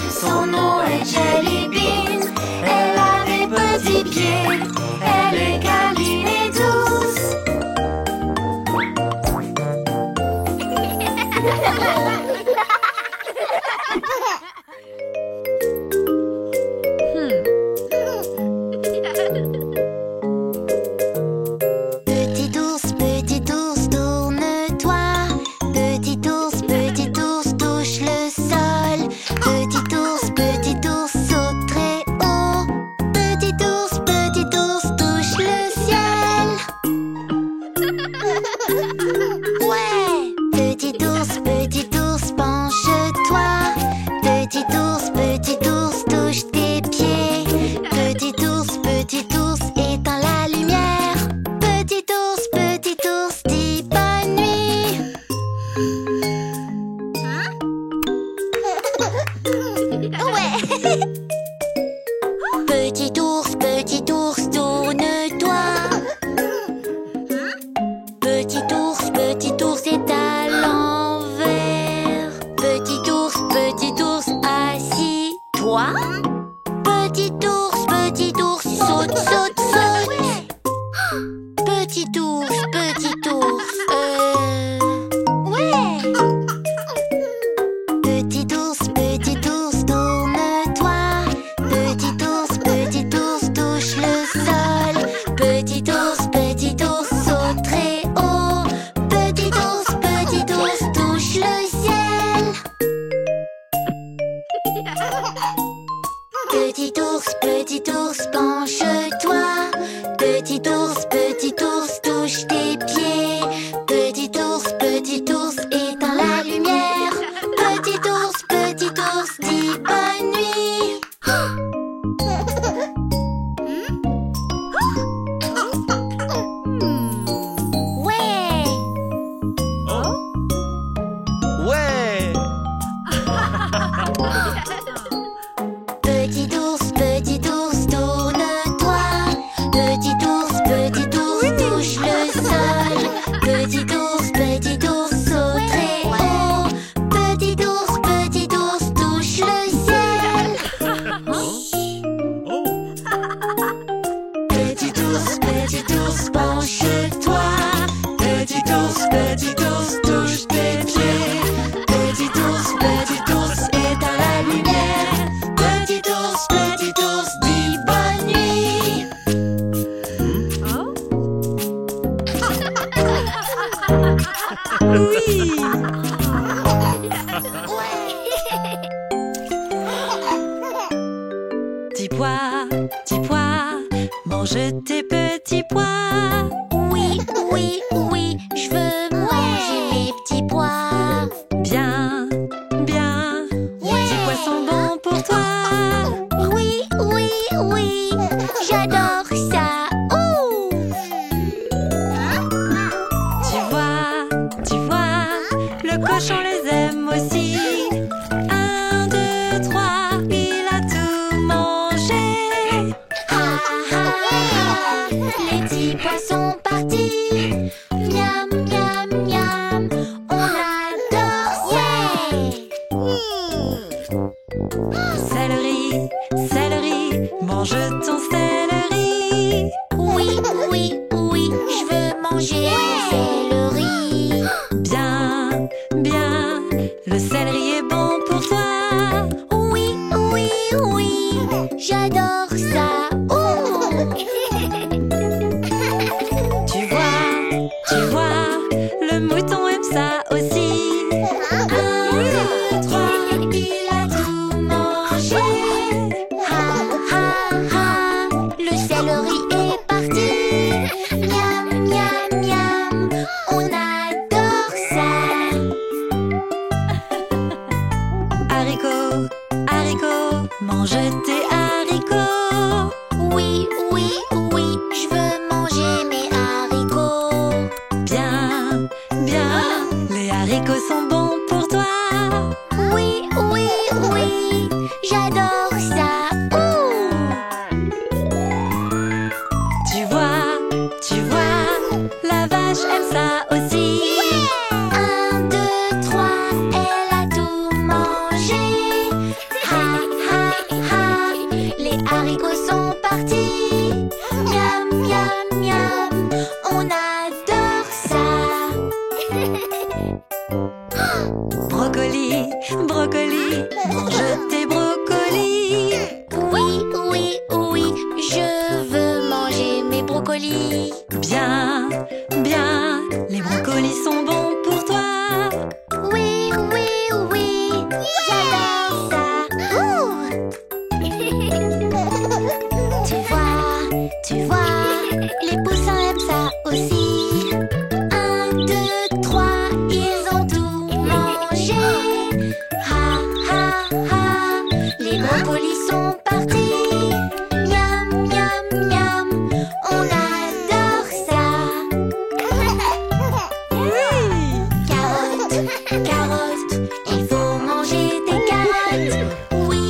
Son nom est Petit ours, tourne-toi. Petit ours est à l'envers. Petit ours, assis-toi. Petit ours, saute, saute, saute. Petit ours, ouais. Petit ours, tourne-toi. Petit ours, touche le sol. Petit ours, saute très haut. Petit ours, touche le ciel. Petit ours, penche-toi. Petit ours, touche tes pieds. Petit ours, éteins la lumière. Petit ours, dis bonne nuit. Ouais. Ouais! Petit ours, tourne-toi. Petit ours, touche le sol. Petit ours, saute très haut. Petit ours, touche le ciel. Petit ours, penche-toi. Petit ours, touche tes pieds. Petit ours, éteins la lumière. Petit ours, dis bonne nuit. Oui. Petit pois, mange tes petits pois. Oui, je veux manger mes petits pois. Bien, les petits pois sont bons pour toi. Oui, j'adore ça. Oh! Tu vois, le cochon les aime aussi. 1, 2, 3, il a tout mangé. Les petits pois sont partis. Miam, miam, miam. On adore ça. Céleri, mange ton céleri. Oui, je veux manger mon céleri. Bien, le céleri est bon pour toi. Oui, j'adore ça. Oh! Tu vois, le mouton aime ça aussi. 1, 2, 3, Il a tout mangé. Le céleri est parti. Miam, miam, miam. On adore ça. Haricots, mange tes haricots. Oui, je veux manger mes haricots. Bien, les haricots sont bons pour toi. Oui, j'adore ça. Oh! Tu vois, la vache aime ça aussi. 1, 2, 3, elle a tout mangé. Les haricots sont partis. Miam, miam, miam. On adore ça. Brocoli, mange tes brocolis. Oui, je veux manger mes brocolis. Bien, les brocolis sont bons pour toi. Oui, j'adore ça. Ouh. Tu vois, les poussins aiment ça aussi. 1, 2, 3, ils ont tout mangé. Les brocolis sont partis. Miam, miam, miam, on adore ça. Carottes, il faut manger des carottes. Oui,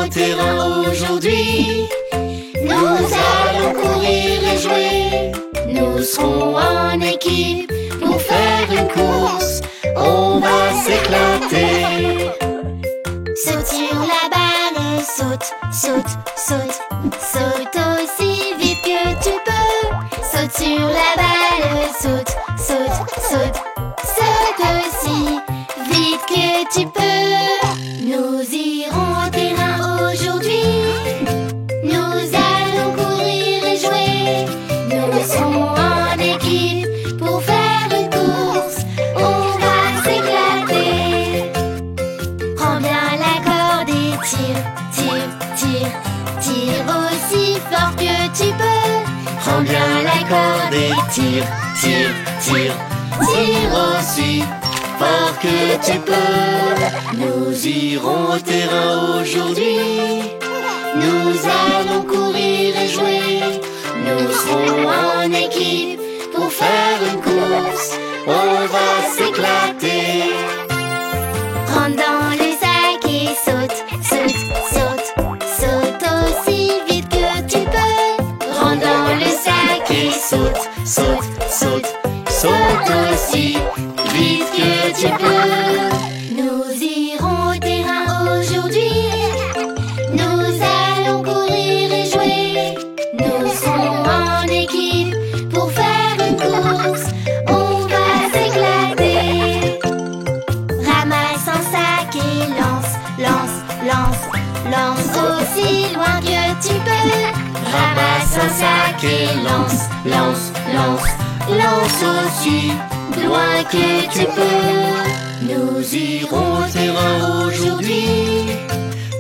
au terrain aujourd'hui. Nous allons courir et jouer. Nous serons en équipe pour faire une course. On va s'éclater. Saute sur la balle, saute, saute, saute. Saute aussi vite que tu peux. Saute sur la balle, saute, saute, saute. Saute aussi vite que tu peux. Nous irons au terrain aujourd'hui. Nous allons courir et jouer. Nous serons en équipe pour faire une course. On va s'éclater. Prends bien la corde et tire, tire, tire. Tire aussi fort que tu peux. Prends bien la corde et tire, tire, tire. Tire aussi fort que tu peux. Nous irons au terrain aujourd'hui. Nous allons courir et jouer. Nous serons en équipe pour faire une course. On va s'éclater. Rentre dans le sac et saute, saute, saute. Saute aussi vite que tu peux. Rentre dans le sac et saute, saute, saute. Saute aussi vite que tu peux. Nous irons au terrain aujourd'hui. Nous allons courir et jouer. Nous serons en équipe pour faire une course. On va s'éclater. Ramasse un sac et lance, lance, lance. Lance aussi loin que tu peux. Ramasse un sac et lance, lance, lance. Lance aussi loin que tu peux. Nous irons au terrain aujourd'hui.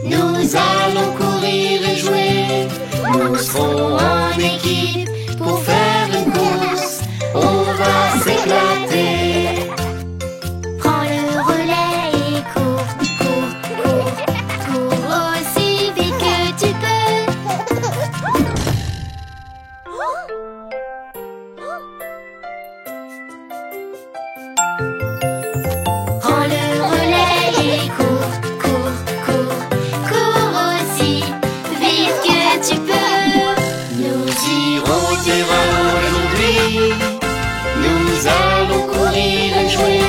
Nous allons courir et jouer. Nous serons en équipe pour faire une course. On va s'éclater. Prends le relais et cours, cours, cours. Cours aussi vite que tu peux. Prends le relais et cours, cours, cours. Cours aussi vite que tu peux. Nous irons au terrain aujourd'hui. Nous allons courir et jouer.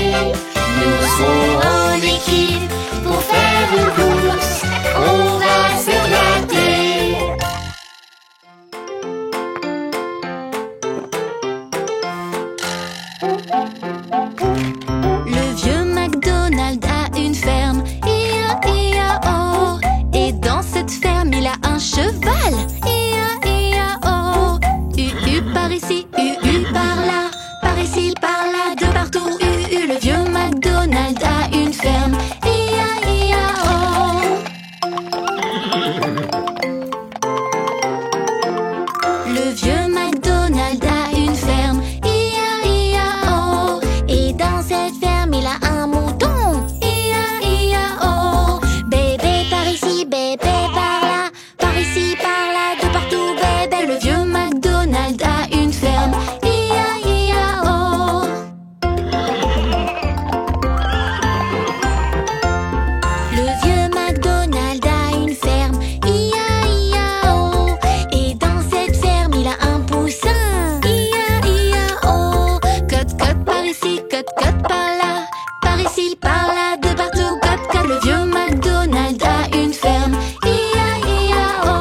Nous serons en équipe pour faire une course. On va s'éclater. Le vieux McDonald a une ferme, I-A-I-A-O. Et dans cette ferme, il a un cheval, I-A-I-A-O. U-U par ici, U-U par là, par ici, par là, de partout, U-U. Le vieux McDonald a une ferme, I-A-I-A-O. Le vieux McDonald a une ferme, I-A-I-A-O. Et dans cette ferme, il a un mouton, I-A-I-A-O. Bébé par ici, bébé par là, par ici, par là, de partout, bébé. Le vieux McDonald a une ferme, I-A-I-A-O. Le vieux McDonald a une ferme, I-A-I-A-O. Et dans cette ferme, il a un poussin, I-A-I-A-O. Cote par ici, cote par là, par ici, par là, de partout, cote. Le vieux McDonald a une ferme, I-A-I-A-O.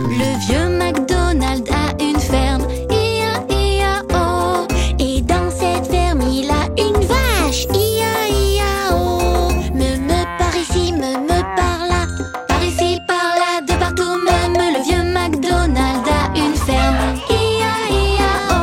Le vieux McDonald a une ferme, I-A-I-A-O. Et dans cette ferme, il a une vache, I-A-I-A-O. Me par ici, me par là, par ici, par là, de partout, me. Le vieux McDonald a une ferme, I-A-I-A-O.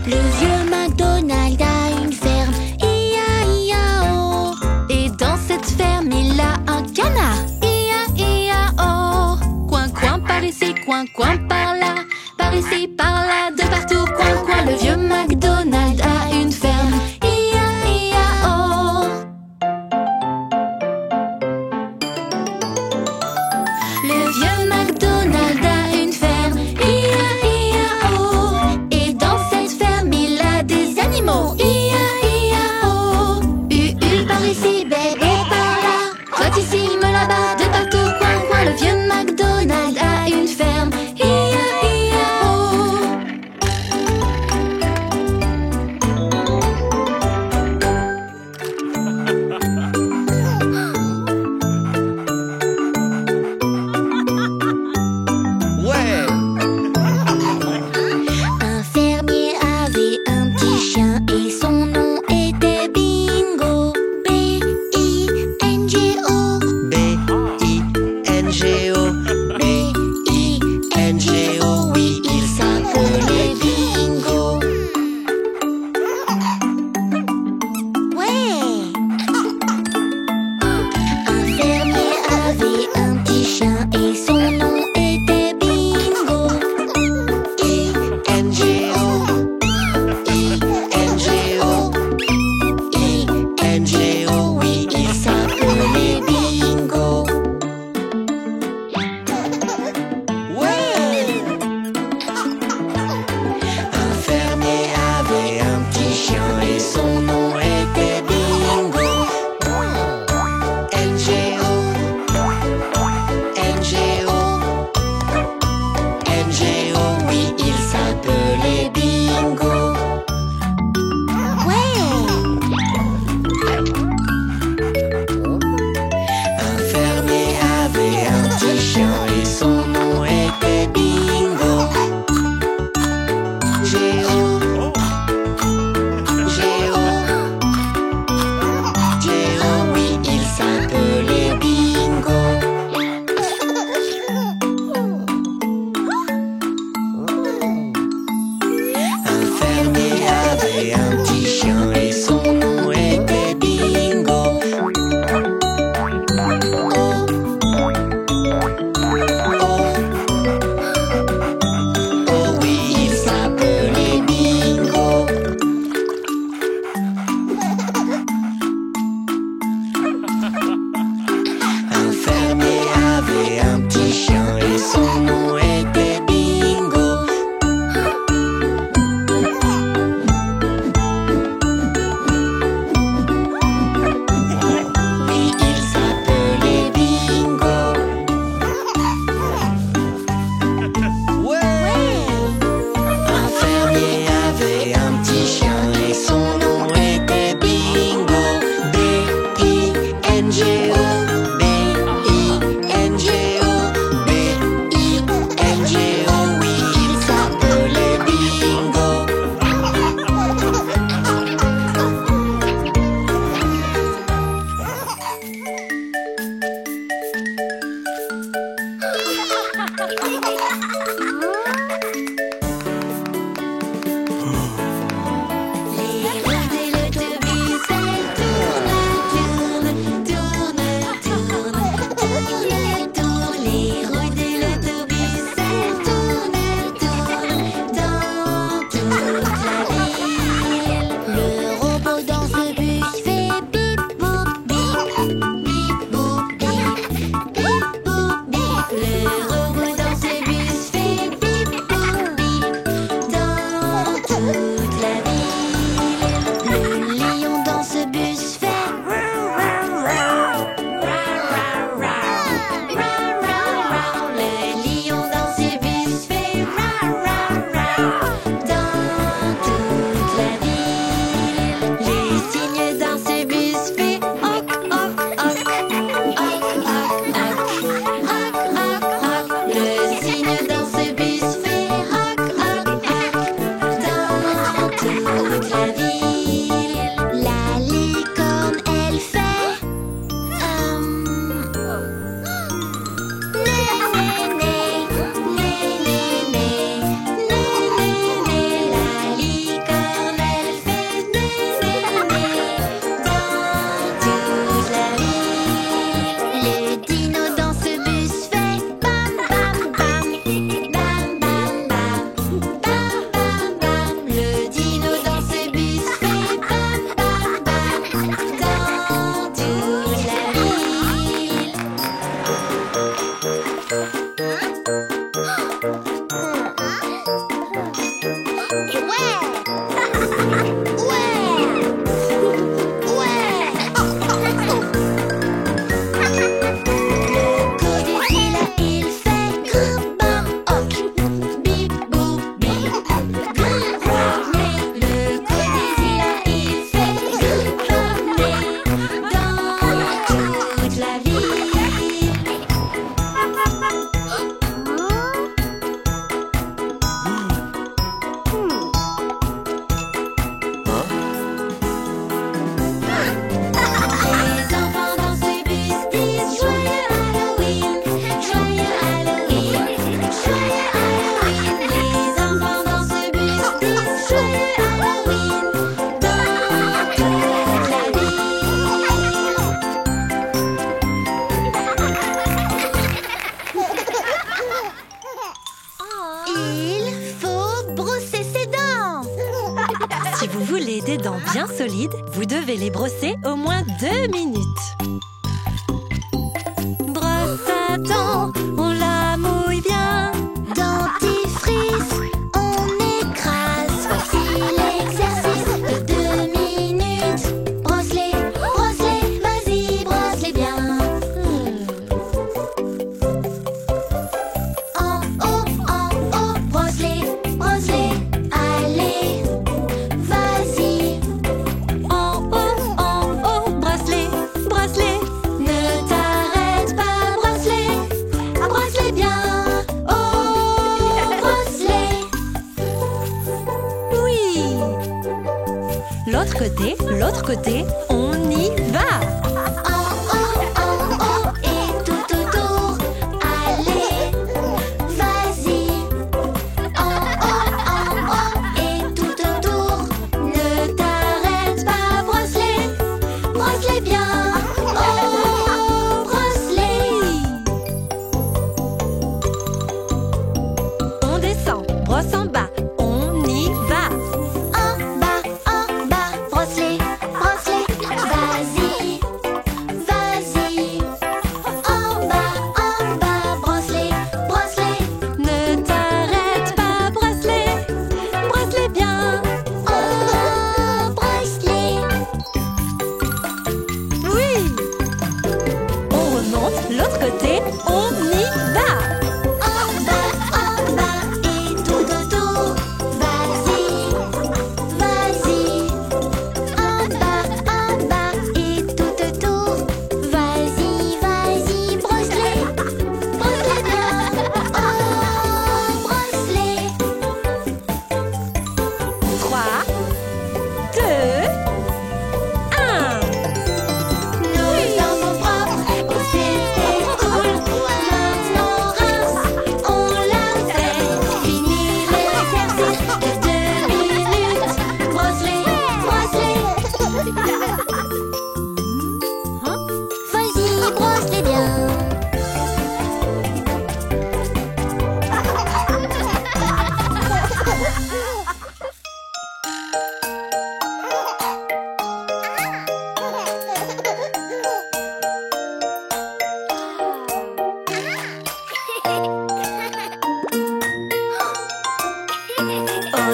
Le vieux McDonald a une ferme, I-A-I-A-O. Et dans cette ferme, il a un canard, I-A-I-A-O. Coin, coin par ici, coin par là, par ici, par là, de partout, coin. Le vieux McDonald a une ferme, I-A-I-A-O. Le vieux McDonald a une ferme, I-A-I-A-O. Et dans cette oui, il s'appelait Bingo. des dents bien solides, vous devez les brosser au moins 2 minutes. Brosse à dents, on la mouille bien. Dentifrice, on écrase. Voici l'exercice de 2 minutes. Brosse-les, brosse-les, vas-y, brosse-les bien. En haut, brosse-les, brosse-les. Allez, vas-y. En haut, brosse-les, brosse-les. Ne t'arrête pas, brosse-les. Brosse-les bien. Oh, brosse-les. Oui! L'autre côté, on y va! En haut et tout autour. Allez, vas-y. En haut et tout autour. Ne t'arrête pas, brosse-les. Brosse-les bien. Oh, brosse-les. On descend, brosse en bas, on y va! En bas, brosse-les, brosse-les. Vas-y, vas-y. En bas, brosse-les, brosse-les. Ne t'arrête pas, brosse-les, brosse-les bien! Oh, brosse-les. Oui! On remonte, l'autre côté, on y va! En bas et tout autour. Vas-y, vas-y. En bas et tout autour.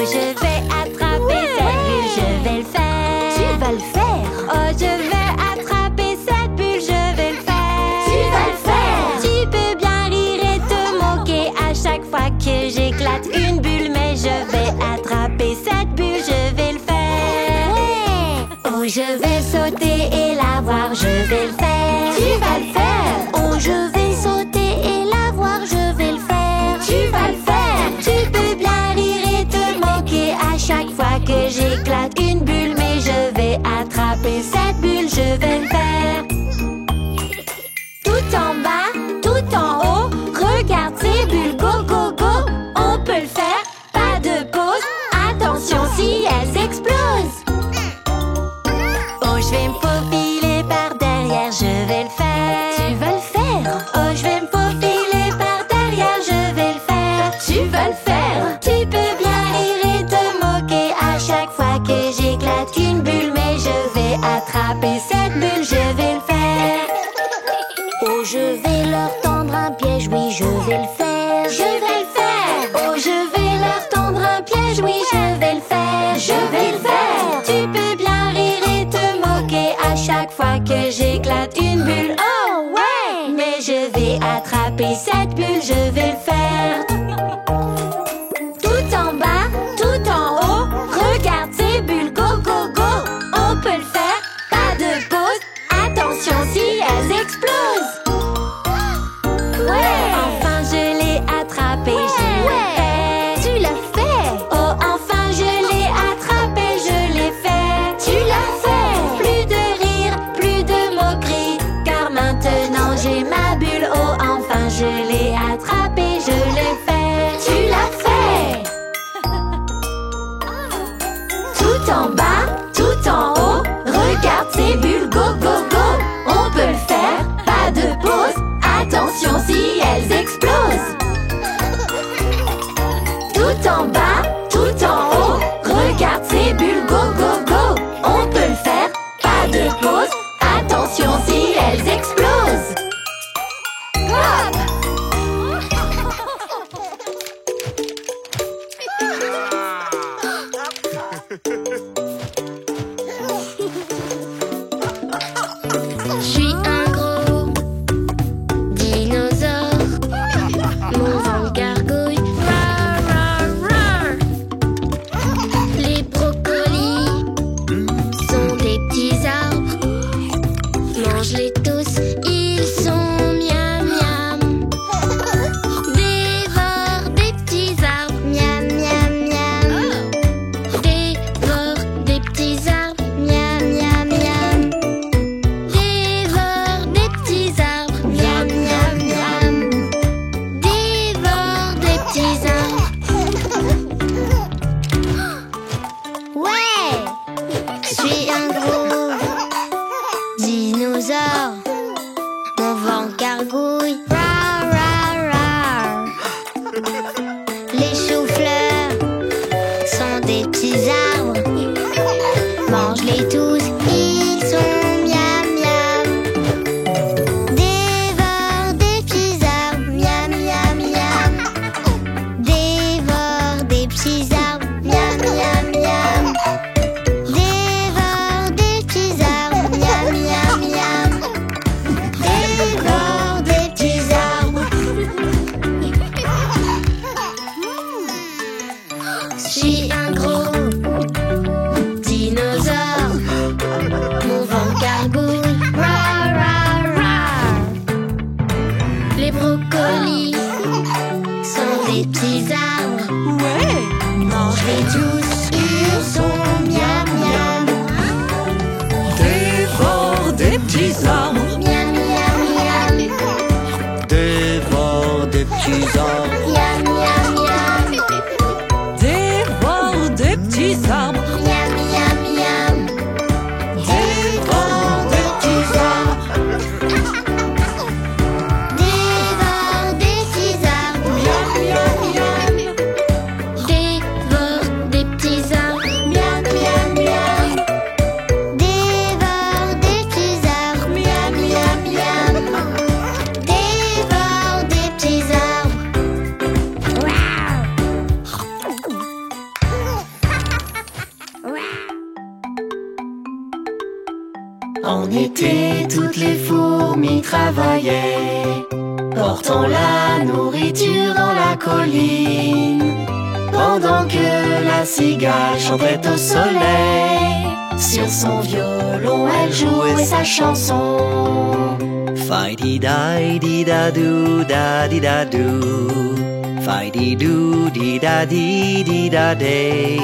je vais attraper cette bulle, je vais le faire. Tu vas le faire. Oh, je vais attraper cette bulle, je vais le faire. Tu vas le faire. Tu peux bien rire et te moquer à chaque fois que j'éclate une bulle, mais je vais attraper cette bulle, je vais le faire. Oh, je vais sauter et la voir, je vais le faire. Tu vas le faire. Oh, je vais sauter et la voir, je vais le faire. Tu vas le faire. Tu peux bien rire et te moquer à chaque fois que j'éclate une bulle, mais je vais attraper cette bulle, je vais le faire. Tout en bas, tout en haut, regarde ces bulles, go, go, go. On peut le faire, pas de pause. Attention si elles explosent. Oh, je vais me faufiler par derrière, je vais le faire. Tu vas le faire. Oh, je vais me faufiler par derrière, je vais le faire. Tu vas le faire. Tu peux bien rire et te moquer à chaque fois que j'éclate une bulle, mais je vais attraper cette bulle, je vais le faire. Oh, je vais leur tendre un piège, oui, je vais le faire. Je vais le faire. Oh, je vais leur tendre un piège, oui, je vais le faire. Je vais le faire. Tu peux bien rire et te moquer à chaque fois que j'éclate une bulle. Oh, ouais! Mais je vais attraper cette bulle, je vais le faire. Tout en bas, tout en haut, regarde ces bulles, go, go, go. On peut le faire, pas de pause. Attention si elles explosent. Ouais. Enfin, je l'ai attrapé, je l'ai fait. Tu l'as fait. Oh, enfin, je l'ai attrapé, je l'ai fait. Tu l'as fait. Plus de rire, plus de moquerie, car maintenant j'ai ma bulle. Oh, enfin, je l'ai attrapé, je l'ai fait. Tu l'as fait. Tout en bas, tout en haut, regarde ces bulles, go, go, go. On peut le faire, pas de pause. Attention si elles explosent. Tout en bas, tout en haut, regarde ces bulles, go, go, go. On peut le faire, pas de pause. Attention si elles explosent. Hop. Je suis un gros dinosaure. Mon ventre gargouille. Rar, rar, rar. Les brocolis sont des petits arbres. Mange-les tous, ils sont miam miam. Dévore des petits arbres. Miam miam miam. Dévore des petits arbres. Miam miam miam. Dévore des petits arbres. Miam miam miam. Dévore des petits arbres. Ouais! Je suis un gros dinosaure. Mon ventre gargouille. Rar, rar, rar. Les choux-fleurs sont des petits arbres. Mange-les tous, ils sont miam miam. Dévore des petits arbres. Miam miam miam. Dévore des petits arbres. Miam miam miam. Dévore des petits arbres. Miam miam miam. Dévore des petits arbres. Je suis un gros dinosaure. Mon ventre gargouille. Rar, rar, rar. Les brocolis sont des petits arbres. Ouais. Mange-les tous, ils sont miam miam. Dévore des petits arbres. Miam miam miam. Dévore des petits arbres. Miam miam miam. Dévore des petits arbres. Miam miam miam. Dévore des petits arbres. Dévore des petits arbres. Miam miam miam. Dévore des petits arbres. Miam miam miam. Dévore des petits arbres. Miam miam miam. Dévore des petits arbres. fourmis travaillaient, portant la nourriture dans la colline, pendant que la cigale chantait au soleil. Sur son violon, elle jouait sa chanson. Fi-di-da-di-da-doo, da-di-da-doo. Fi-di-doo-di-da-di-di-da-day.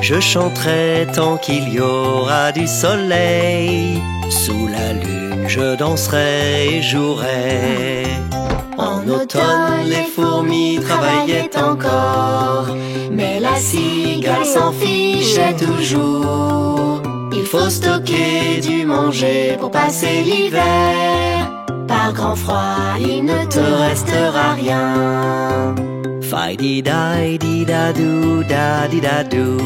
Je chanterai tant qu'il y aura du soleil. Sous la lune, je danserai et jouerai. En automne, les fourmis travaillaient encore, mais la cigale s'en fichait toujours. Il faut stocker du manger pour passer l'hiver. Par grand froid, il ne te restera rien. Fi-di-da-di-da-doo, da-di-da-doo.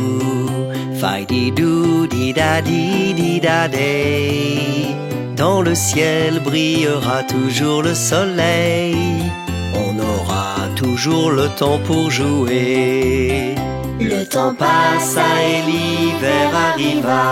Fi-di-doo-di-da-di-di-da-day. Dans le ciel brillera toujours le soleil. On aura toujours le temps pour jouer. Le temps passa et l'hiver arriva,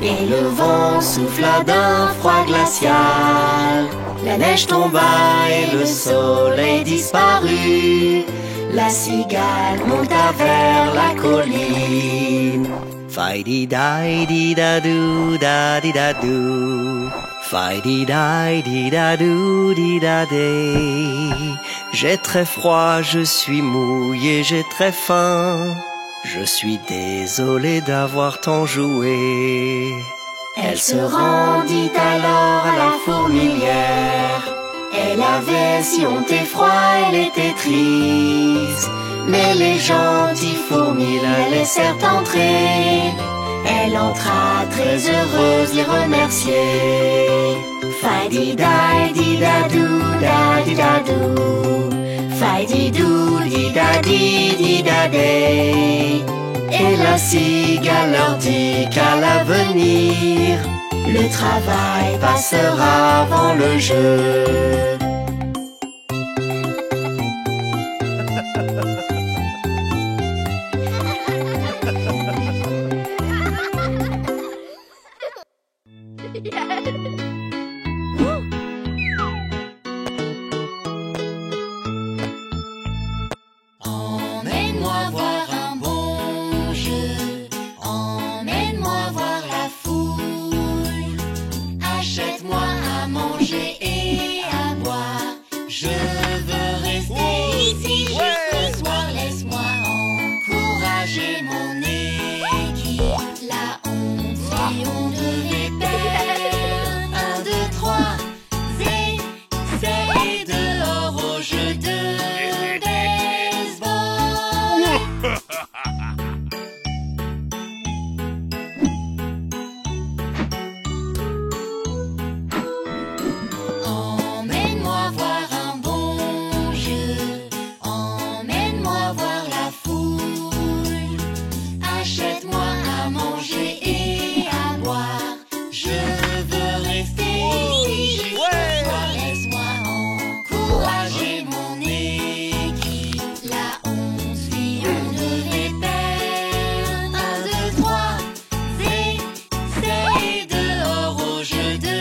et le vent souffla d'un froid glacial. La neige tomba et le soleil disparut. La cigale monta vers la colline. Fi-di-da-di-da-doo, da-di-da-doo. Fi-di-da-di-da-doo, di-da-day. J'ai très froid, je suis mouillé, j'ai très faim. Je suis désolé d'avoir tant joué. Elle se rendit alors à la fourmilière. Elle avait si honte et froid, elle était triste. Mais les gentilles fourmis la laissèrent entrer. Elle entra très heureuse les remercier. Fi-di-da-di-da-doo, da-di-da-doo. Fi-di-doo-di-da-di-di-da-day. Et la cigale leur dit qu'à l'avenir, le travail passera avant le jeu. Emmène-moi voir un bon jeu, emmène-moi voir la foule. Achète-moi à manger et à boire. Je veux rester ici jusqu'au soir. Laisse-moi encourager mon équipe. La honte, si on devait perdre. 1, 2, 3, c'est dehors au jeu de emmène-moi voir un bon jeu, emmène-moi voir la foule. Achète-moi à manger et à boire. Je veux rester ici jusqu'au soir. Laisse-moi encourager mon équipe. La honte, si on devait perdre. 1, 2, 3, c'est dehors au jeu de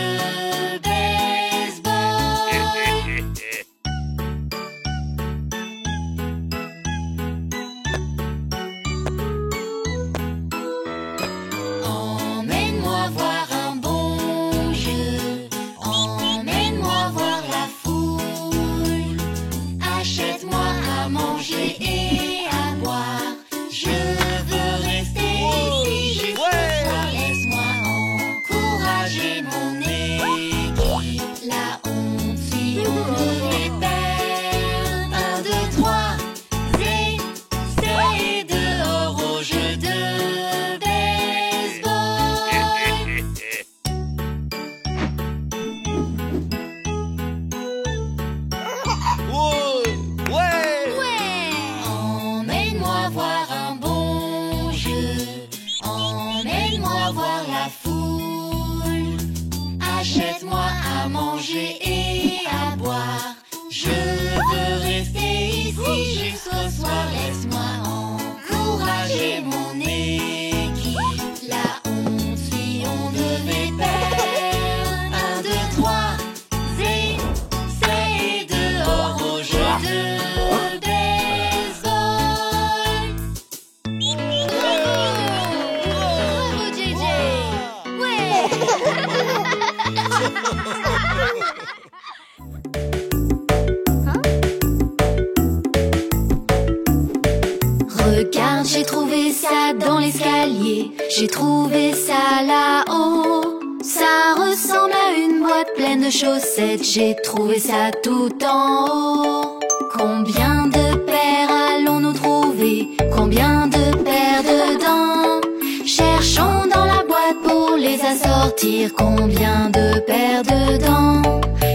emmène-moi voir un bon jeu, emmène-moi voir la foule. Achète-moi à manger et à boire. Je veux rester ici jusqu'au soir. Laisse-moi encourager mon équipe. La honte, si on devait perdre. 1, 2, 3, c'est dehors au jeu de emmène-moi voir un bon jeu, emmène-moi voir la foule. Achète-moi à manger et à boire. Je veux rester ici jusqu'au soir. Laisse-moi encourager mon équipe. La honte, si on devait perdre. 1, 2, 3, ça dans l'escalier. J'ai trouvé ça là-haut. Ça ressemble à une boîte pleine de chaussettes. J'ai trouvé ça tout en haut. Combien de paires allons-nous trouver? Combien de paires dedans? Cherchons dans la boîte pour les assortir. Combien de paires dedans?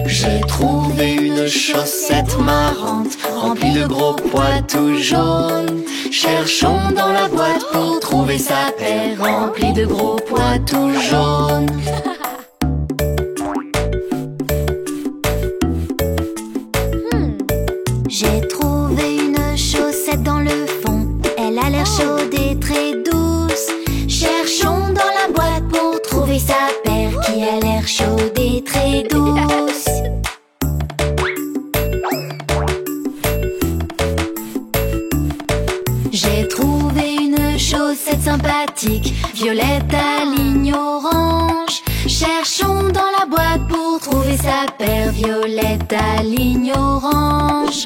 J'ai trouvé une chaussette marrante, remplie de gros pois tout jaunes. Cherchons dans la boîte pour trouver sa paire, remplie de gros pois tout jaunes. J'ai trouvé une chaussette dans le fond. Elle a l'air chaude et très douce. Cherchons dans la boîte pour trouver sa paire qui a l'air chaude et très douce. J'ai trouvé une chaussette sympathique, violette à ligne orange. Cherchons dans la boîte pour trouver sa paire, violette à ligne orange.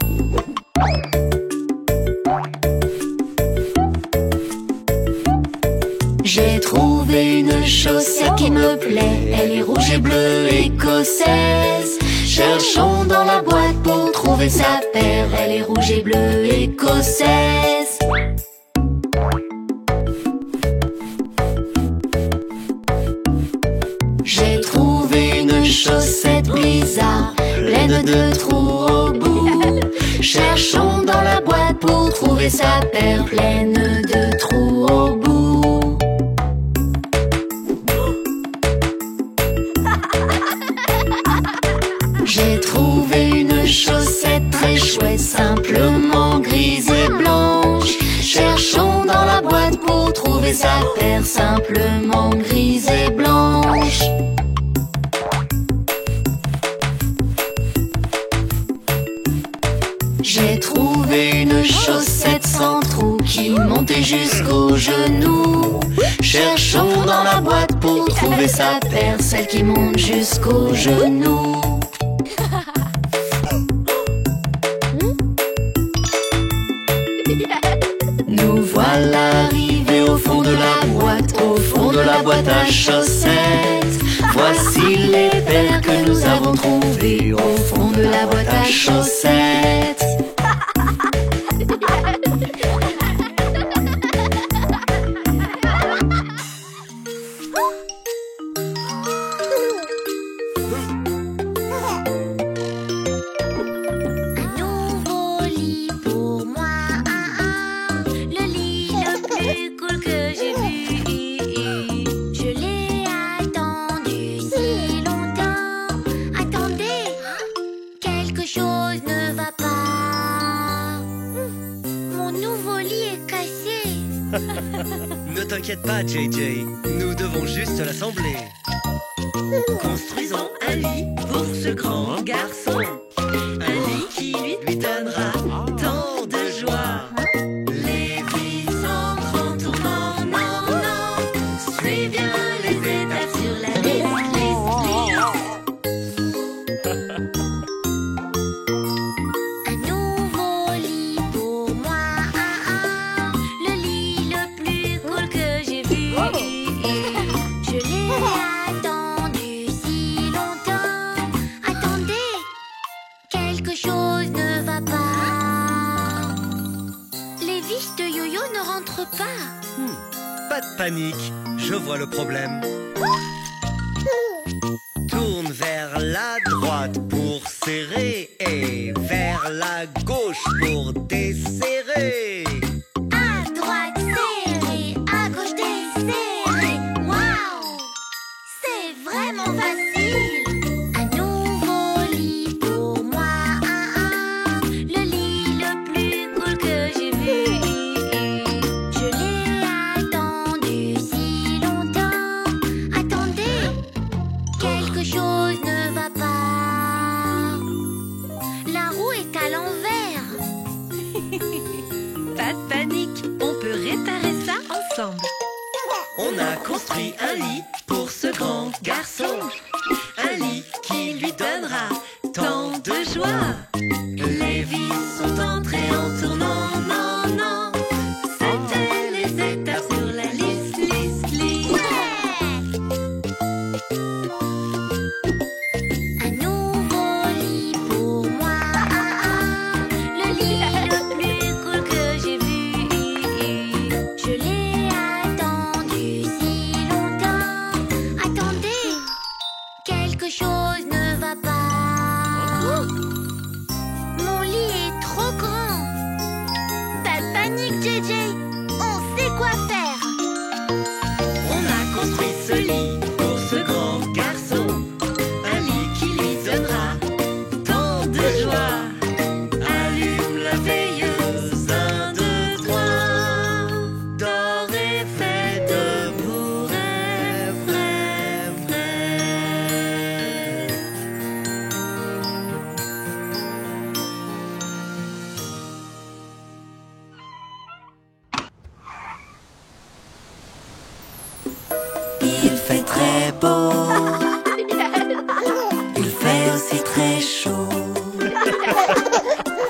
J'ai trouvé une chaussette qui me plaît. Elle est rouge et bleue écossaise. Cherchons dans la boîte pour trouver sa paire. Elle est rouge et bleue écossaise. J'ai trouvé une chaussette bizarre, pleine de trous au bout. Cherchons dans la boîte pour trouver sa paire, pleine de trous au bout. J'ai trouvé une chaussette très chouette, simplement grise et blanche. Cherchons dans la boîte pour trouver sa paire, simplement grise et blanche. J'ai trouvé une chaussette sans trou qui montait jusqu'aux genoux. Cherchons dans la boîte pour trouver sa paire, celle qui monte jusqu'aux genoux. Nous voilà arrivés au fond de la boîte, au fond de la boîte à chaussettes. Voici les paires que nous avons trouvées au fond de la boîte à chaussettes. Ne t'inquiète pas, JJ, nous devons juste l'assembler. Construisons un lit pour ce grand garçon. Un lit qui lui donnera tant de joie. Les vis s'entrent en tournant, non, non. Suis bien les étapes sur la liste. Un nouveau lit pour moi, le lit le plus cool que j'ai vu. Je l'ai attendu si longtemps. Attendez, quelque chose ne va pas. Les vis de Yo-Yo ne rentrent pas. Pas de panique, je vois le problème. Tourne vers la droite pour serrer et vers la gauche pour desserrer. À droite serré, à gauche desserré. Waouh! C'est vraiment facile. Un nouveau lit pour moi, le lit le plus cool que j'ai vu. Je l'ai attendu si longtemps. Attendez, quelque chose ne va pas. La roue est à l'envers. Pas de panique, on peut réparer ça ensemble. On a construit un lit pour ce grand garçon. Un lit qui lui donnera tant de joie. Les vis sont entrées en tournant, non, non. C'était les étapes JJ, on sait quoi faire. On a construit ce lit pour ce grand garçon, un lit qui lui donnera tant de joie. Allume la veilleuse, 1, 2, 3. Dors et fais de beaux rêves, rêves, rêves. Il fait très beau, il fait aussi très chaud.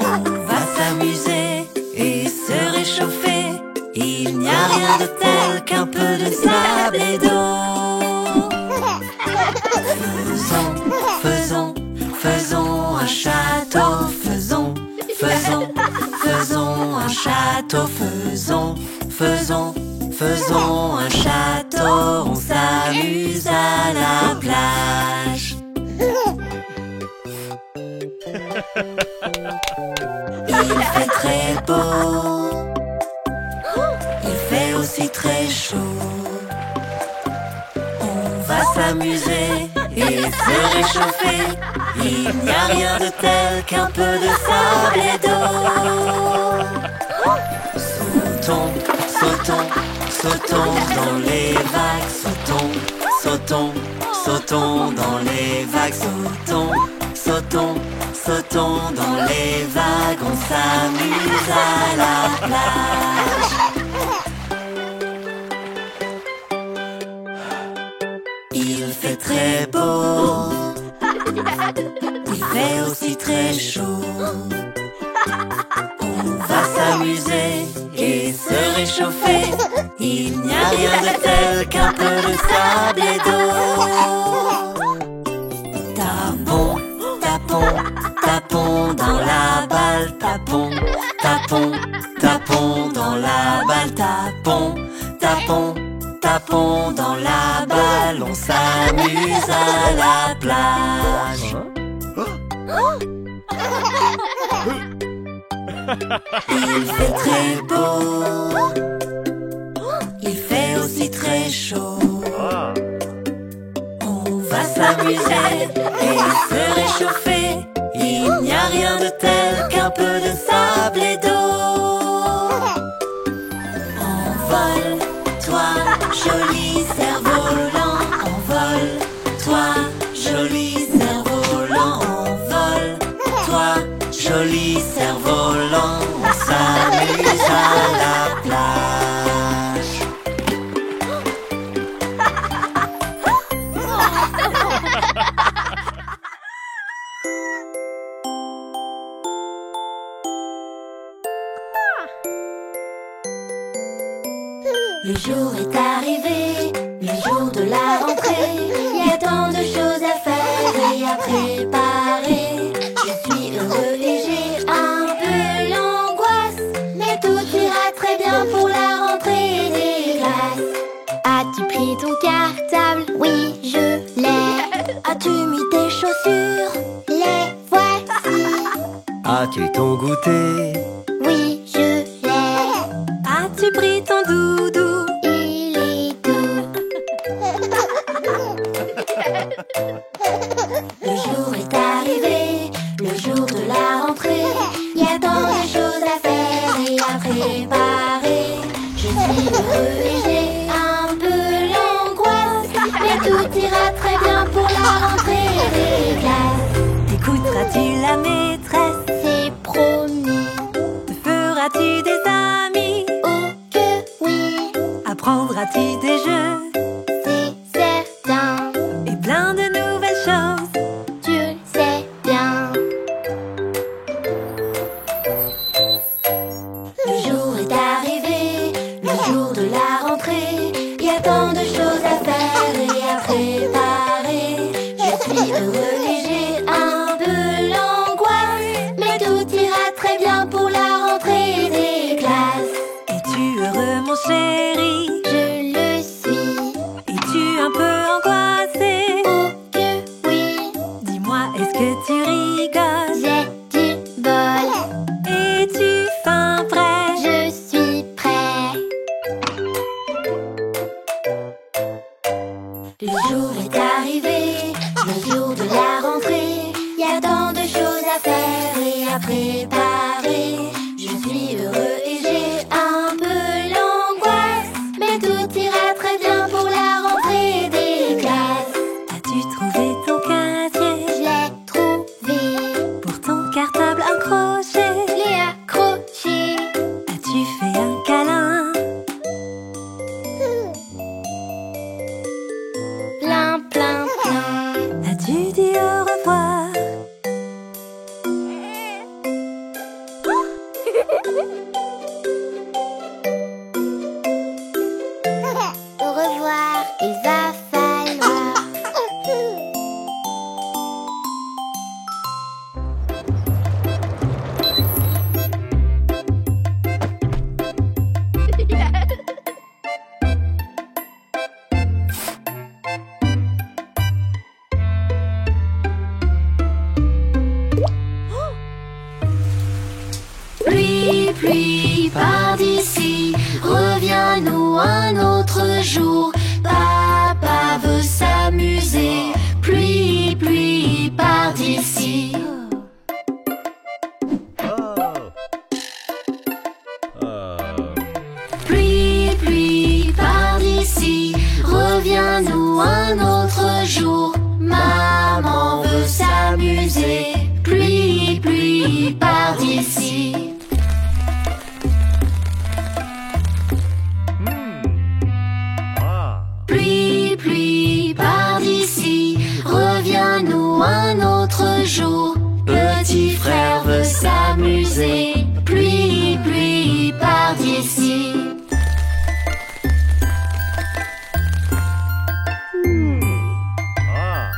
On va s'amuser et se réchauffer. Il n'y a rien de tel qu'un peu de sable et d'eau. Faisons un château. Faisons un château. Faisons un château. On s'amuse à la plage. Il fait très beau, il fait aussi très chaud. On va s'amuser et se réchauffer. Il n'y a rien de tel qu'un peu de sable et d'eau. Sautons dans les vagues. Sautons dans les vagues. Sautons dans les vagues. On s'amuse à la plage. Il fait très beau, il fait aussi très chaud. On va s'amuser et se réchauffer. Il n'y a rien de tel qu'un peu de sable et d'eau. Tapons dans la balle. Tapons dans la balle. Tapons dans la balle. On s'amuse à la plage. Il fait très beau, il fait aussi très chaud. On va s'amuser et se réchauffer. Il n'y a rien de tel qu'un peu de sable et d'eau. Envole-toi, joli cerf-volant. Envole-toi, joli cerf-volant. Envole-toi, joli cerf-volant. On s'amuse à la plage. Le jour est arrivé, le jour de la rentrée. Il y a tant de choses à faire et à préparer. Je suis heureux et j'ai un peu l'angoisse, mais tout ira très bien pour la rentrée des classes. As-tu pris ton cartable? Oui, je l'ai. As-tu mis tes chaussures? Les voici. As-tu ton goûter? Oui, je l'ai. As-tu pris ton doudou? Il est doux. Le jour est arrivé, le jour de la rentrée. Il y a tant de choses à faire et à préparer. Je suis heureux et j'ai un peu l'angoisse, mais tout ira très bien pour la rentrée des classes. Écouteras-tu la maîtresse? C'est promis. Te feras-tu des amis? Oh que oui, Apprendras-tu des jeux? c'est certain. Et plein de nouvelles choses? Tu le sais bien. Le jour est arrivé, le jour de la rentrée. Il y a tant de choses à faire et à préparer. Je suis heureux et j'ai un peu l'angoisse, mais tout ira très bien pour la rentrée des classes. Es-tu heureux, mon chéri? Je le suis. Es-tu un peu angoissé? Oh que oui, Dis-moi, est-ce que tu rigoles? j'ai du bol. Es-tu fin prêt? Je suis déjà préparé. Je suis heureux et j'ai un peu l'angoisse, mais tout ira très bien pour la rentrée des classes. As-tu trouvé ton casier? Je l'ai trouvé, Pour ton cartable accroché? je l'ai accroché. As-tu fait un câlin? Plein, plein, plein. As-tu dit au revoir? Au revoir, il va falloir. Pluie, pluie, pars d'ici, reviens-nous un autre jour. Papa veut s'amuser. Pluie, pluie, pars d'ici. Pluie, pluie, pars d'ici, reviens-nous un autre jour. Maman veut s'amuser. Pluie, pluie, pars d'ici. Pluie, pluie, pars d'ici, reviens-nous un autre jour. Petit frère veut s'amuser. Pluie, pluie, pars d'ici.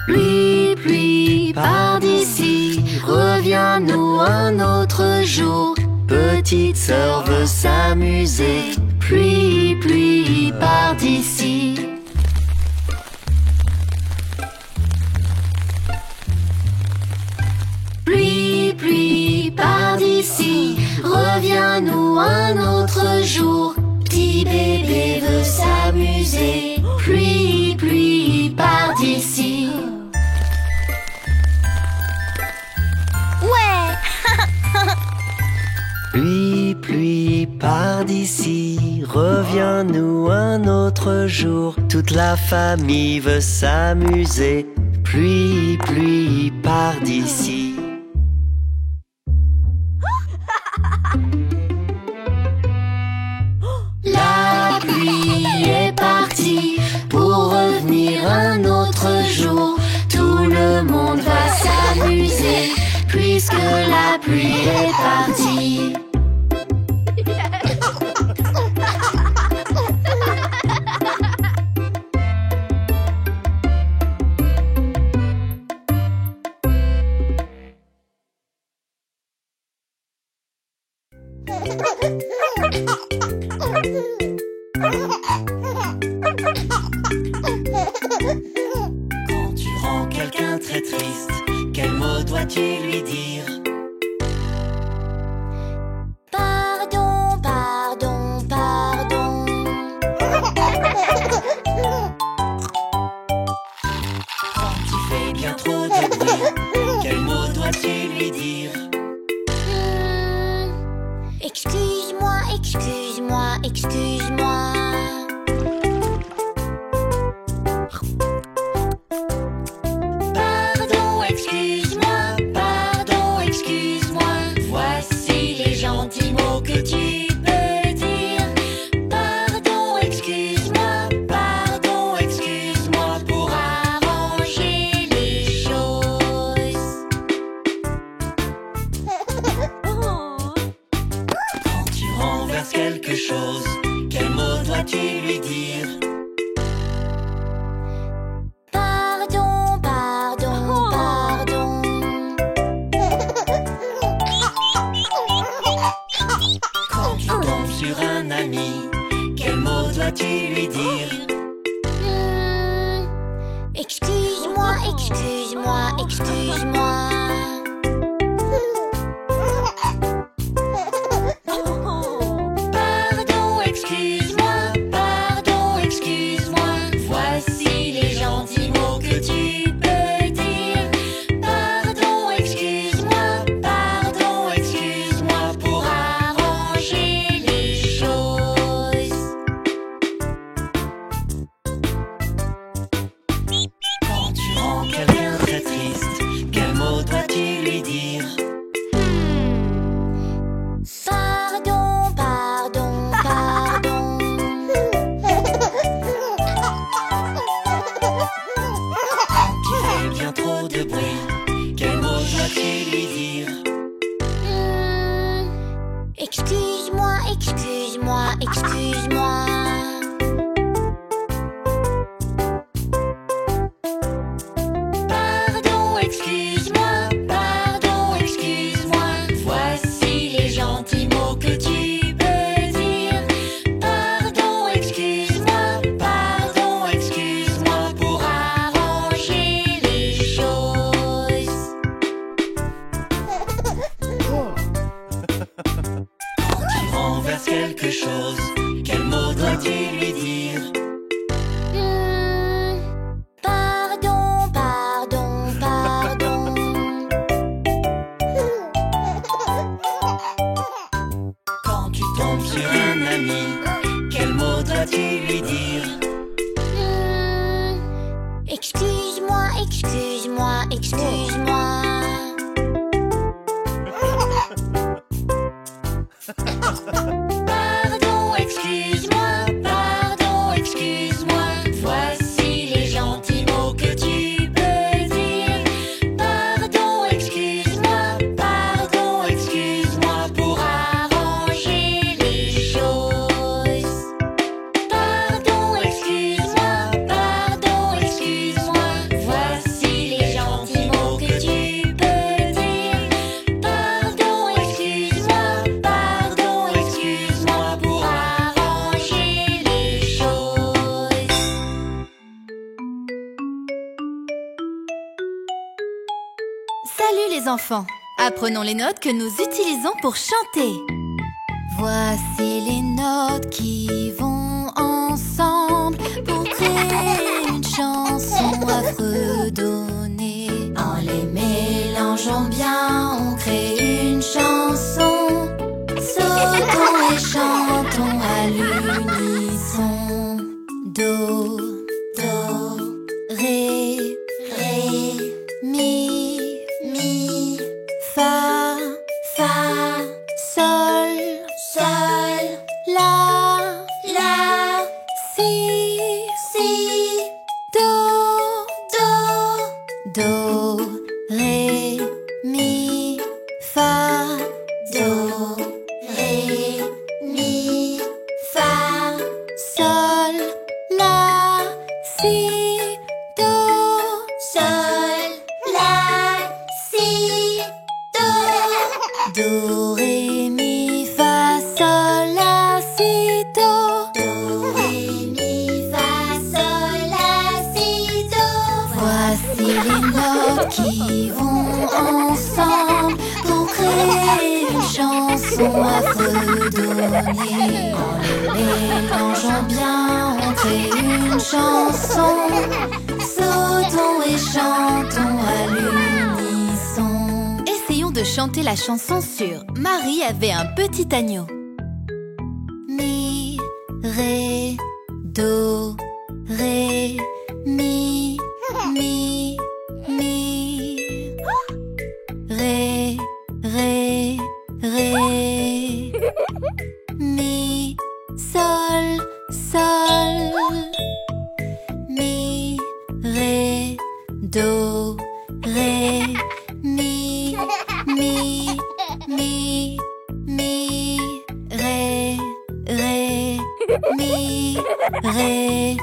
Pluie, pluie, pars d'ici, reviens-nous un autre jour. Petite sœur veut s'amuser. Pluie, pluie, pars d'ici. Pluie, pluie, pars d'ici, reviens-nous un autre jour. Petit bébé veut s'amuser. Pluie, pluie, pars d'ici. Pluie, pluie, pars d'ici, reviens-nous un autre jour. Toute la famille veut s'amuser. Pluie, pluie, pars d'ici. La pluie est partie pour revenir un autre jour. Tout le monde va s'amuser puisque la pluie est partie. Quand tu rends quelqu'un très triste, quel mot dois-tu lui dire? Pardon, pardon, pardon. Quand tu fais bien trop de bruit, quel mot dois-tu lui dire? Excuse-moi, excuse-moi, excuse-moi. Pardon, excuse-moi, pardon, excuse-moi. Voici les gentils mots que tu peux dire. Pardon, excuse-moi, pour arranger les choses. Quand tu renverses quelque chose, quel mot dois-tu lui dire? Pardon, pardon, pardon. Quand tu tombes sur un ami, quel mot dois-tu lui dire? Excuse-moi, excuse-moi, excuse-moi. Pardon, excuse-moi, Excuse-moi, excuse-moi, excuse-moi. Pardon, excuse-moi, voici les gentils mots que tu peux dire. Pardon, excuse-moi, pour arranger les choses. Quand tu renverses quelque chose, quel mot dois-tu lui dire? Pardon, pardon, pardon. Quand tu tombes sur un ami, quel mot dois-tu lui dire? Excuse-moi, excuse-moi, excuse-moi. Pardon, excuse-moi, voici les gentils mots que tu peux dire. Pardon, excuse-moi, pour arranger les choses. Pardon, excuse-moi, voici les gentils mots que tu peux dire. Pardon, excuse-moi, pour arranger les choses. Salut les enfants! Apprenons les notes que nous utilisons pour chanter. Voici les notes qui vont ensemble pour créer une chanson à fredonner. En les mélangeant bien, on crée une chanson. Sautons et chantons à l'unisson. Do, do, ré, mi, fa, sol, la, si, do, ré, mi, fa, do, ré, mi, fa, sol, la, si, do, sol, la, si, do, ré, mi, fa, sol, la, si, do, ré, mi, fa, sol, la, si, do. Voici les notes qui vont ensemble pour créer une chanson à fredonner. En les mélangeant bien, on crée une chanson. Sautons et chantons à l'unisson. Essayons de chanter la chanson sur Marie avait un petit agneau. Mi, ré, do, ré, mi, ré, mi, sol, mi, ré, do, ré, mi, ré, mi, ré,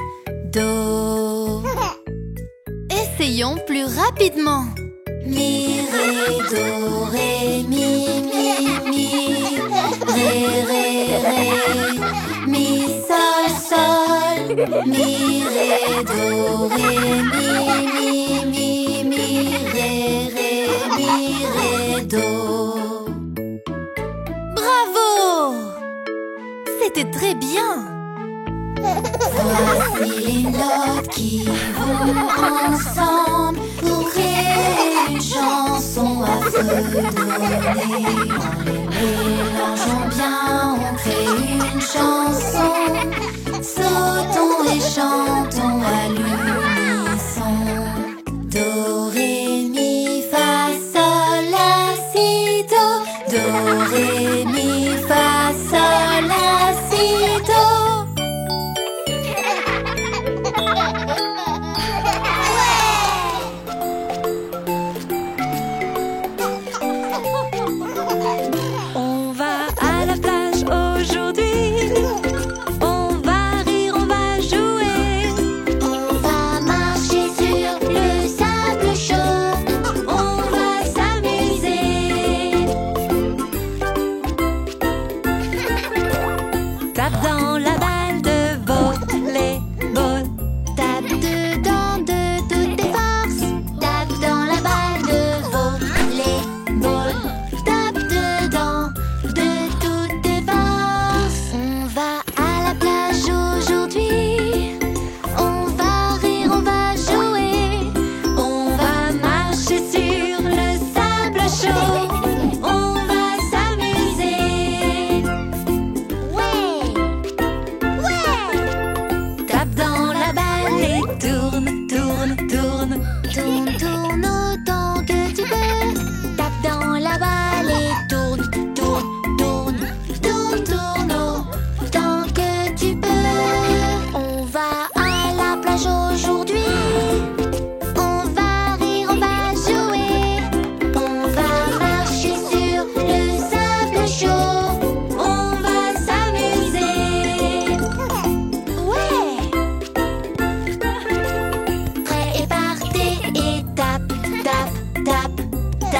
do. Essayons plus rapidement. Mi, ré, do, ré, mi, ré, mi, sol, mi, ré, do, ré, mi, ré, do. Bravo! C'était très bien! Voici les notes qui vont ensemble pour créer une chanson à fredonner. En les mélangeant bien, on crée une chanson. Sautons et chantons à l'unisson. Do, ré, mi, fa, sol, la, si, do. Do, ré, mi, fa, sol, la, si, do.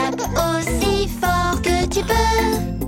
Tape aussi fort que tu peux.